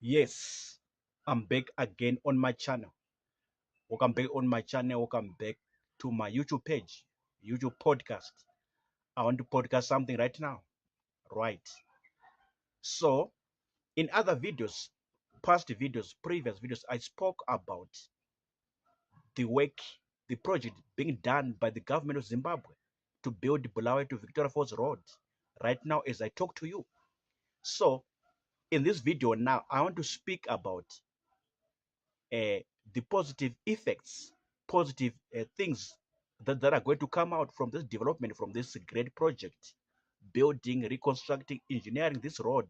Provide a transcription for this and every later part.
Yes, I'm back again on my channel. Welcome back on my channel. Welcome back to my YouTube page, YouTube podcast. I want to podcast something right now. Right. So, in other videos, past videos, previous videos, I spoke about the work, the project being done by the government of Zimbabwe to build Bulawayo to Victoria Falls Road. Right now, as I talk to you. So, in this video now, I want to speak about uh, the positive effects, positive things that are going to come out from this development, from this great project, building, reconstructing, engineering this road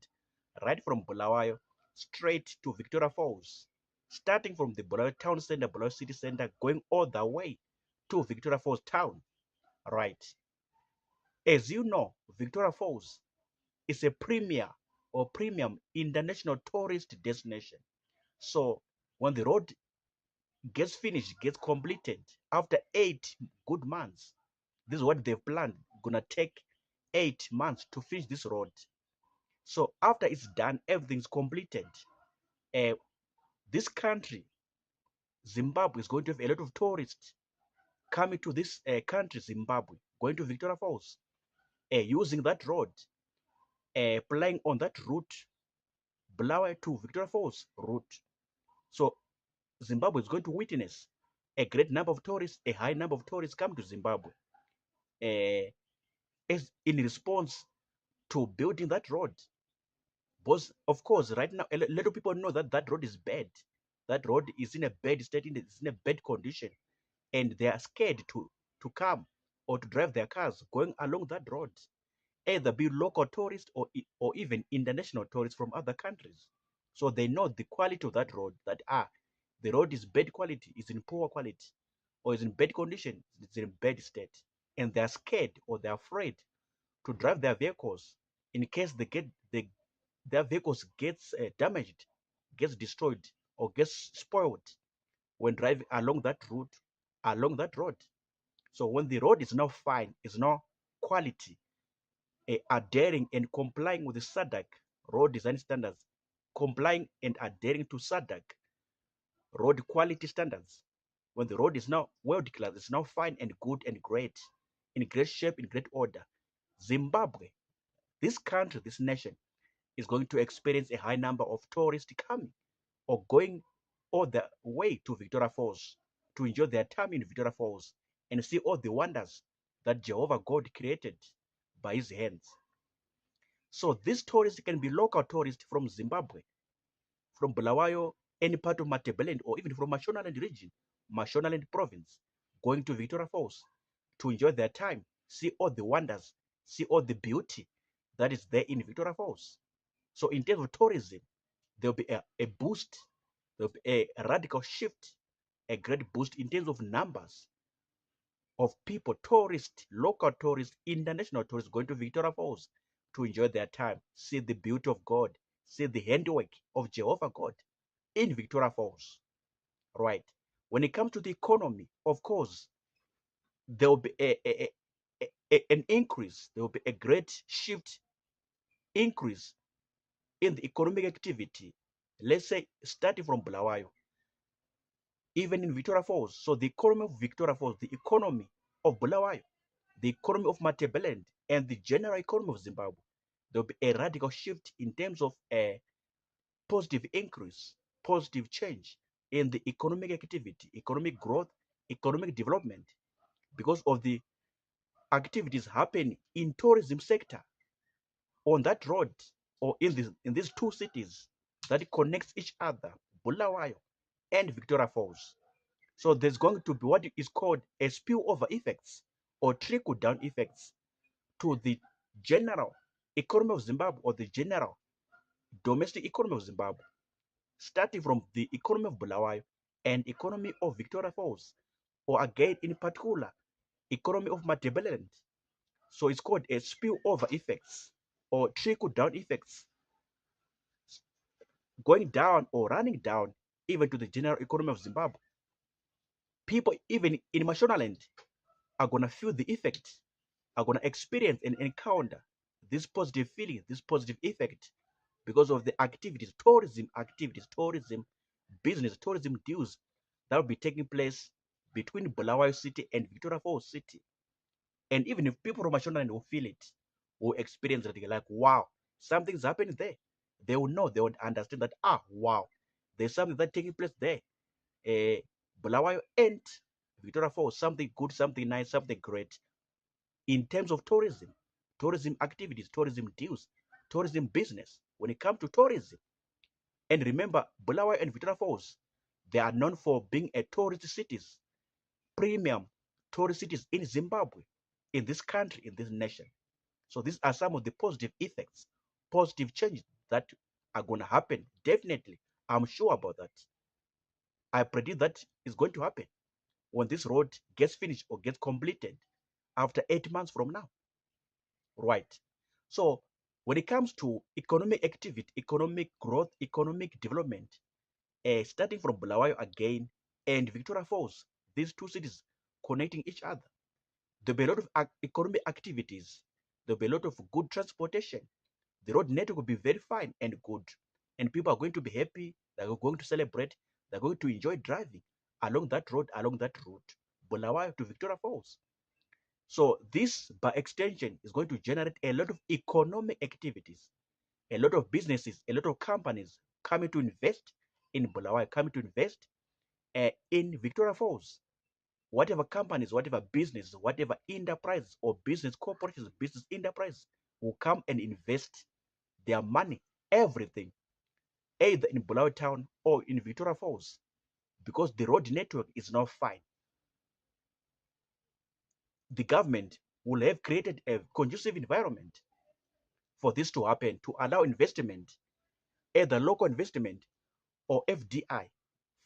right from Bulawayo straight to Victoria Falls, starting from the Bulawayo town center, Bulawayo city center, going all the way to Victoria Falls town, right? As you know, Victoria Falls is a premier or premium international tourist destination. So when the road gets finished, gets completed after 8 good months. This is what they've planned. Gonna take 8 months to finish this road. So after it's done, everything's completed. Uh, this country, Zimbabwe, is going to have a lot of tourists coming to this country, Zimbabwe, going to Victoria Falls, using that road, flying on that route, Bulawayo to Victoria Falls route. So Zimbabwe is going to witness a great number of tourists, a high number of tourists come to Zimbabwe. As in response to building that road. Because, of course, right now, a lot of people know that that road is bad. That road is in a bad state, it's in a bad condition, and they are scared to come or to drive their cars going along that road, either be local tourists or even international tourists from other countries. So they know the quality of that road, that the road is bad quality, is in poor quality, or is in bad condition, it's in bad state. And they're scared or they're afraid to drive their vehicles in case their vehicles gets damaged, gets destroyed, or gets spoiled when driving along that route, along that road. So when the road is now fine, is now quality, adhering and complying with the SADC road design standards, complying and adhering to SADC road quality standards. When the road is now well declared, it's now fine and good and great, in great shape, in great order. Zimbabwe, this country, this nation, is going to experience a high number of tourists coming or going all the way to Victoria Falls to enjoy their time in Victoria Falls and see all the wonders that Jehovah God created by his hands. So these tourists can be local tourists from Zimbabwe, from Bulawayo, any part of Matabeleland, or even from Mashonaland region, Mashonaland province, going to Victoria Falls to enjoy their time, see all the wonders, see all the beauty that is there in Victoria Falls. So in terms of tourism, there'll be a boost, there'll be a radical shift, a great boost in terms of numbers of people, tourists, local tourists, international tourists going to Victoria Falls to enjoy their time, see the beauty of God, see the handiwork of Jehovah God in Victoria Falls, right? When it comes to the economy, of course, there will be an increase, there will be a great shift, increase in the economic activity. Let's say starting from Bulawayo, even in Victoria Falls. So the economy of Victoria Falls, the economy of Bulawayo, the economy of Matabeleland, and the general economy of Zimbabwe, there will be a radical shift in terms of a positive increase, positive change in the economic activity, economic growth, economic development, because of the activities happening in tourism sector on that road or in these two cities that connects each other, Bulawayo and Victoria Falls. So there's going to be what is called a spillover effects or trickle down effects to the general economy of Zimbabwe or the general domestic economy of Zimbabwe, starting from the economy of Bulawayo and economy of Victoria Falls, or again in particular, economy of Matabeleland. So it's called a spillover effects or trickle down effects, going down or running down even to the general economy of Zimbabwe. People even in Mashonaland are going to feel the effect, are going to experience and encounter this positive feeling, this positive effect because of the activities, tourism business, tourism deals that will be taking place between Bulawayo City and Victoria Falls City. And even if people from Mashonaland will feel it, will experience it, they're like, wow, something's happening there. They will know, they would understand that, wow, there's something that's taking place there. Bulawayo and Victoria Falls, something good, something nice, something great in terms of tourism activities, tourism deals, tourism business. When it comes to tourism, and remember, Bulawayo and Victoria Falls, they are known for being a tourist cities, premium tourist cities in Zimbabwe, in this country, in this nation. So these are some of the positive effects, positive changes that are going to happen. Definitely, I'm sure about that. I predict that is going to happen when this road gets finished or gets completed after 8 months from now. Right. So when it comes to economic activity, economic growth, economic development, starting from Bulawayo again and Victoria Falls, these two cities connecting each other, there'll be a lot of economic activities. There'll be a lot of good transportation. The road network will be very fine and good. And people are going to be happy. They're going to celebrate. They're going to enjoy driving along that road, along that route, Bulawayo to Victoria Falls. So this, by extension, is going to generate a lot of economic activities, a lot of businesses, a lot of companies coming to invest in Bulawayo, coming to invest in Victoria Falls. Whatever companies, whatever business, whatever enterprise or business corporations, business enterprise will come and invest their money, everything, either in Bulawayo town or in Victoria Falls, because the road network is not fine. The government will have created a conducive environment for this to happen, to allow investment, either local investment or FDI,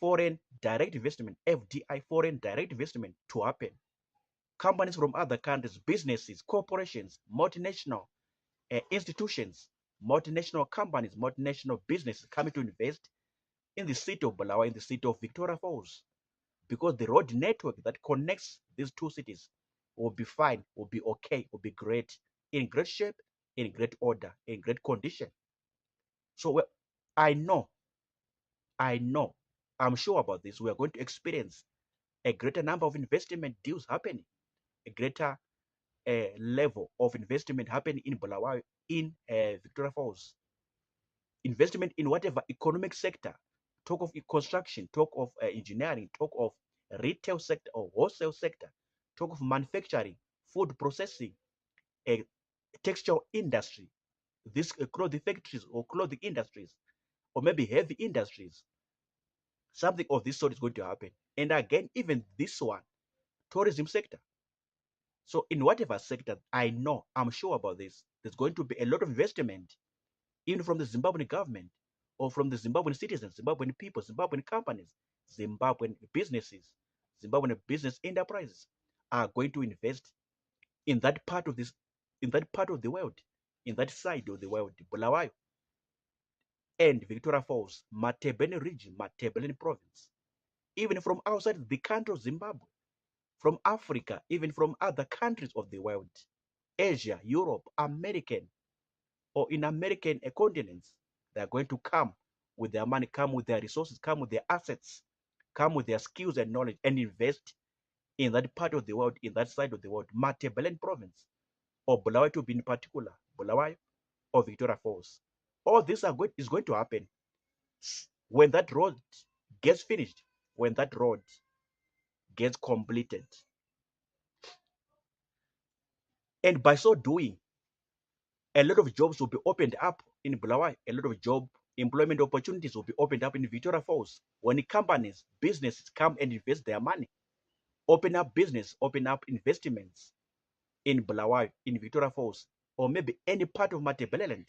foreign direct investment, FDI, foreign direct investment to happen. Companies from other countries, businesses, corporations, multinational institutions, multinational companies, multinational businesses coming to invest in the city of Bulawayo, in the city of Victoria Falls, because the road network that connects these two cities will be fine, will be okay, will be great, in great shape, in great order, in great condition. So I know, I know, I'm sure about this. We are going to experience a greater number of investment deals happening, a greater level of investment happening in Bulawayo, in Victoria Falls. Investment in whatever economic sector, talk of construction, talk of engineering, talk of retail sector or wholesale sector, talk of manufacturing, food processing, a textile industry, this clothing factories or clothing industries, or maybe heavy industries. Something of this sort is going to happen. And again, even this one, tourism sector. So in whatever sector, I know, I'm sure about this, there's going to be a lot of investment, even from the Zimbabwean government or from the Zimbabwean citizens, Zimbabwean people, Zimbabwean companies, Zimbabwean businesses, Zimbabwean business enterprises are going to invest in that part of this, in that part of the world, in that side of the world, Bulawayo and Victoria Falls, Matebeni region, Matebeni province, even from outside the country of Zimbabwe, from Africa, even from other countries of the world, Asia, Europe, American, or in American continents, they are going to come with their money, come with their resources, come with their assets, come with their skills and knowledge, and invest in that part of the world, in that side of the world, Matebelen province, or Bulawayo to be in particular, Bulawayo or Victoria Falls. All this is going to happen when that road gets finished, when that road gets completed. And by so doing, a lot of jobs will be opened up in Bulawayo. A lot of job employment opportunities will be opened up in Victoria Falls when companies, businesses come and invest their money, open up business, open up investments in Bulawayo, in Victoria Falls, or maybe any part of Matabeleland.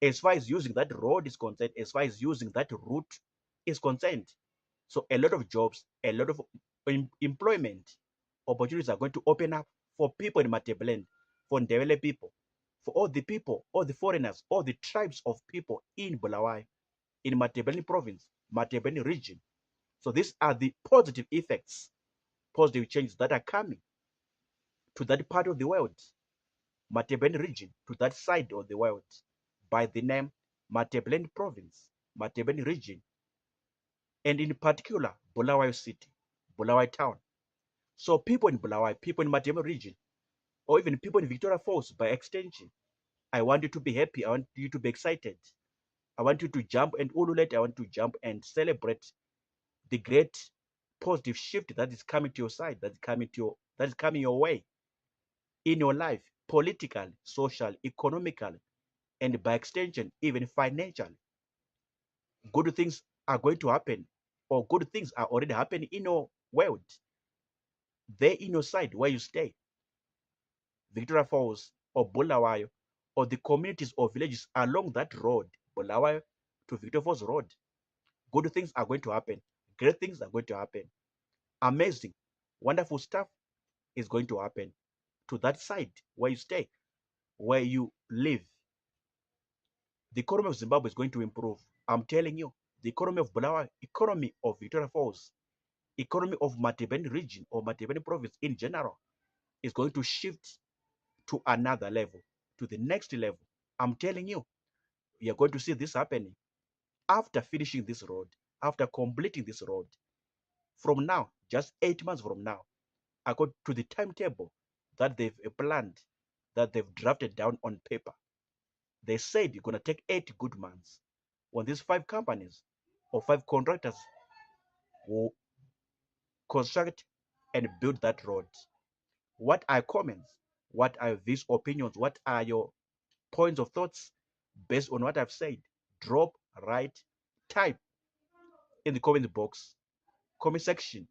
As far as using that road is concerned, as far as using that route is concerned. So a lot of jobs, a lot of employment opportunities are going to open up for people in Matabeleland, for Ndebele people, for all the people, all the foreigners, all the tribes of people in Bulawayo, in Matabeleland province, Matabeleland region. So these are the positive effects, positive changes that are coming to that part of the world, Matabeleland region, to that side of the world, by the name Matabeleland province, Matabeleland region, and in particular, Bulawayo city, Bulawayo town. So people in Bulawayo, people in Matabeleland region, or even people in Victoria Falls by extension, I want you to be happy. I want you to be excited. I want you to jump and ululate. I want to jump and celebrate the great positive shift that is coming to your side, that is coming your way in your life, political, social, economical, and by extension, even financial. Good things are going to happen, or good things are already happening in your world. There in your side where you stay, Victoria Falls or Bulawayo, or the communities or villages along that road, Bulawayo to Victoria Falls Road. Good things are going to happen. Great things are going to happen. Amazing, wonderful stuff is going to happen to that side where you stay, where you live. The economy of Zimbabwe is going to improve. I'm telling you, the economy of Bulawayo, economy of Victoria Falls, economy of Matabeleland region or Matabeleland province in general is going to shift to another level, to the next level. I'm telling you, you're going to see this happening after finishing this road, after completing this road. From now, just 8 months from now, according to the timetable that they've planned, that they've drafted down on paper. They said you're going to take 8 good months when these 5 companies or 5 contractors will construct and build that road. What are comments? What are these opinions? What are your points of thoughts based on what I've said? Drop, write, type in the comment box, comment section.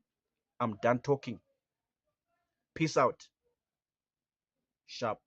I'm done talking. Peace out. Sharp.